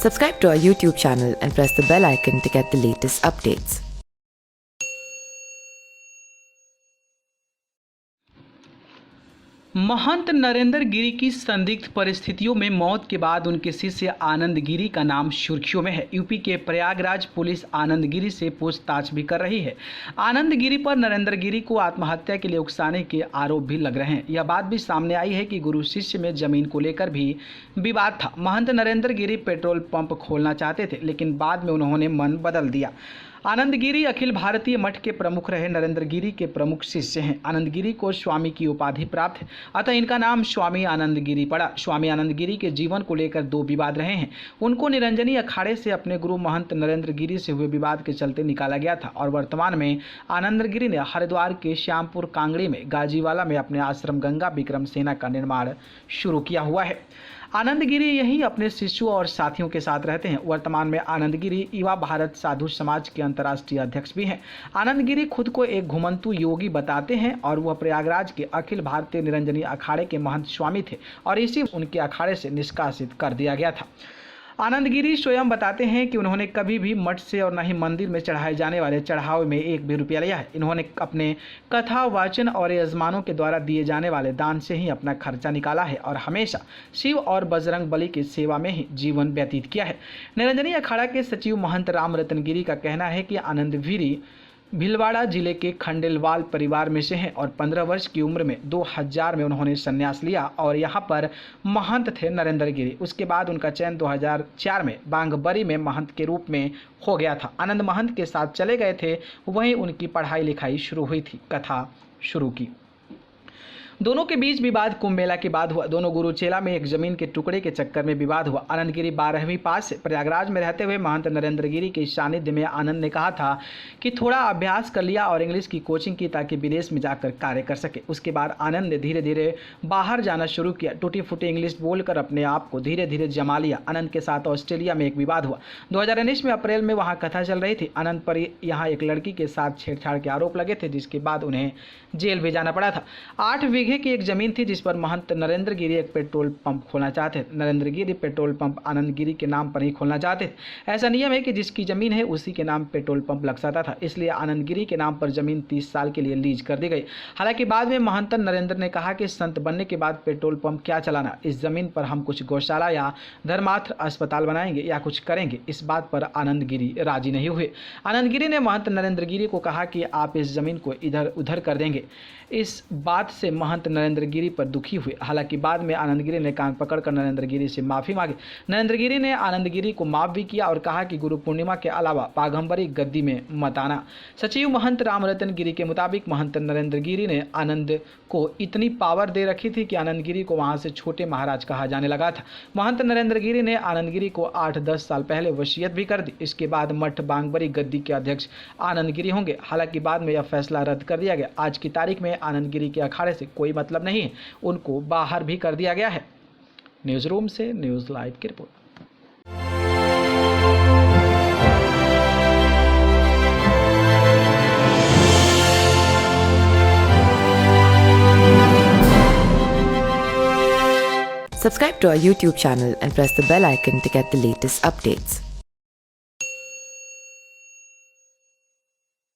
Subscribe to our YouTube channel and press the bell icon to get the latest updates. महंत नरेंद्र गिरी की संदिग्ध परिस्थितियों में मौत के बाद उनके शिष्य आनंद गिरी का नाम सुर्खियों में है। यूपी के प्रयागराज पुलिस आनंद गिरी से पूछताछ भी कर रही है। आनंद गिरी पर नरेंद्र गिरी को आत्महत्या के लिए उकसाने के आरोप भी लग रहे हैं। यह बात भी सामने आई है कि गुरु शिष्य में जमीन को लेकर भी विवाद था। महंत नरेंद्र गिरी पेट्रोल पंप खोलना चाहते थे, लेकिन बाद में उन्होंने मन बदल दिया। आनंद गिरी अखिल भारतीय मठ के प्रमुख रहे नरेंद्र गिरी के प्रमुख शिष्य हैं। आनंद गिरी को स्वामी की उपाधि प्राप्त है, अतः इनका नाम स्वामी आनंद गिरी पड़ा। स्वामी आनंद गिरी के जीवन को लेकर दो विवाद रहे हैं। उनको निरंजनी अखाड़े से अपने गुरु महंत नरेंद्र गिरी से हुए विवाद के चलते निकाला गया था और वर्तमान में आनंद गिरी ने हरिद्वार के श्यामपुर कांगड़ी में गाजीवाला में अपने आश्रम गंगा विक्रम सेना का निर्माण शुरू किया हुआ है। आनंद गिरी यहीं अपने शिष्यों और साथियों के साथ रहते हैं। वर्तमान में आनंद गिरी युवा भारत साधु समाज के अंतर्राष्ट्रीय अध्यक्ष भी हैं। आनंद गिरी खुद को एक घुमंतु योगी बताते हैं और वह प्रयागराज के अखिल भारतीय निरंजनी अखाड़े के महंत स्वामी थे और इसी उनके अखाड़े से निष्कासित कर दिया गया था। आनंद गिरी स्वयं बताते हैं कि उन्होंने कभी भी मठ से और न ही मंदिर में चढ़ाए जाने वाले चढ़ावे में एक भी रुपया लिया है। इन्होंने अपने कथा वाचन और यजमानों के द्वारा दिए जाने वाले दान से ही अपना खर्चा निकाला है और हमेशा शिव और बजरंग बली की सेवा में ही जीवन व्यतीत किया है। निरंजनी अखाड़ा के सचिव महंत राम रतन गिरी का कहना है कि आनंद गिरी भीलवाड़ा जिले के खंडेलवाल परिवार में से हैं और 15 वर्ष की उम्र में 2000 में उन्होंने संन्यास लिया और यहाँ पर महंत थे नरेंद्र गिरी। उसके बाद उनका चयन 2004 में बांगबरी में महंत के रूप में हो गया था। आनंद महंत के साथ चले गए थे, वहीं उनकी पढ़ाई लिखाई शुरू हुई थी, कथा शुरू की। दोनों के बीच विवाद कुंभ मेला के बाद हुआ। दोनों गुरु चेला में एक जमीन के टुकड़े के चक्कर में विवाद हुआ। आनंद गिरी 12वीं पास से प्रयागराज में रहते हुए महंत नरेंद्र गिरी के सानिध्य में आनंद ने कहा था कि थोड़ा अभ्यास कर लिया और इंग्लिश की कोचिंग की ताकि विदेश में जाकर कार्य कर सके। उसके बाद आनंद ने धीरे धीरे बाहर जाना शुरू किया। टूटी फूटी इंग्लिश बोलकर अपने आप को धीरे धीरे जमा लिया। आनंद के साथ ऑस्ट्रेलिया में एक विवाद हुआ। 2019 में अप्रैल में वहाँ कथा चल रही थी। आनंद पर यहाँ एक लड़की के साथ छेड़छाड़ के आरोप लगे थे, जिसके बाद उन्हें जेल भी जाना पड़ा था। 8 बीघे की एक जमीन थी जिस पर महंत नरेंद्र गिरी एक पेट्रोल पंप खोलना चाहते थे। नरेंद्र गिरी पेट्रोल पंप आनंद गिरी के नाम पर ही खोलना चाहते थे। ऐसा नियम है कि जिसकी जमीन है उसी के नाम पेट्रोल पंप लग सकता था, इसलिए आनंद गिरी के नाम पर जमीन 30 साल के लिए लीज कर दी गई। हालांकि बाद में महंत नरेंद्र ने कहा कि संत बनने के बाद पेट्रोल पंप क्या चलाना, इस जमीन पर हम कुछ गौशाला या धर्मार्थ अस्पताल बनाएंगे या कुछ करेंगे। इस बात पर आनंद गिरी राजी नहीं हुए। आनंद गिरी ने महंत नरेंद्र गिरी को कहा कि आप इस जमीन को इधर उधर कर देंगे। इस बात से महंत नरेंद्र गिरी पर दुखी हुए। हालांकि बाद में आनंद गिरी ने कान पकड़कर नरेंद्र गिरी से माफी मांगी। नरेंद्र गिरी ने आनंद गिरी को माफ भी किया और कहा कि गुरु पूर्णिमा के अलावा बाघंबरी गद्दी में मत आना। सचिव महंत राम रतन गिरी के मुताबिक महंत नरेंद्र गिरी ने आनंद को इतनी पावर दे रखी थी कि आनंद गिरी को वहां से छोटे महाराज कहा जाने लगा था। महंत नरेंद्र गिरी ने आनंद गिरी को 8-10 साल पहले वसीयत भी कर दी। इसके बाद मठ बांगबरी गद्दी के अध्यक्ष आनंद गिरी होंगे। हालांकि बाद में यह फैसला रद्द कर दिया गया। आज की तारीख में आनंद गिरी के अखाड़े से कोई मतलब नहीं है, उनको बाहर भी कर दिया गया है। न्यूज रूम से न्यूज लाइव की report. Subscribe to our YouTube channel and press the bell icon to get the latest updates.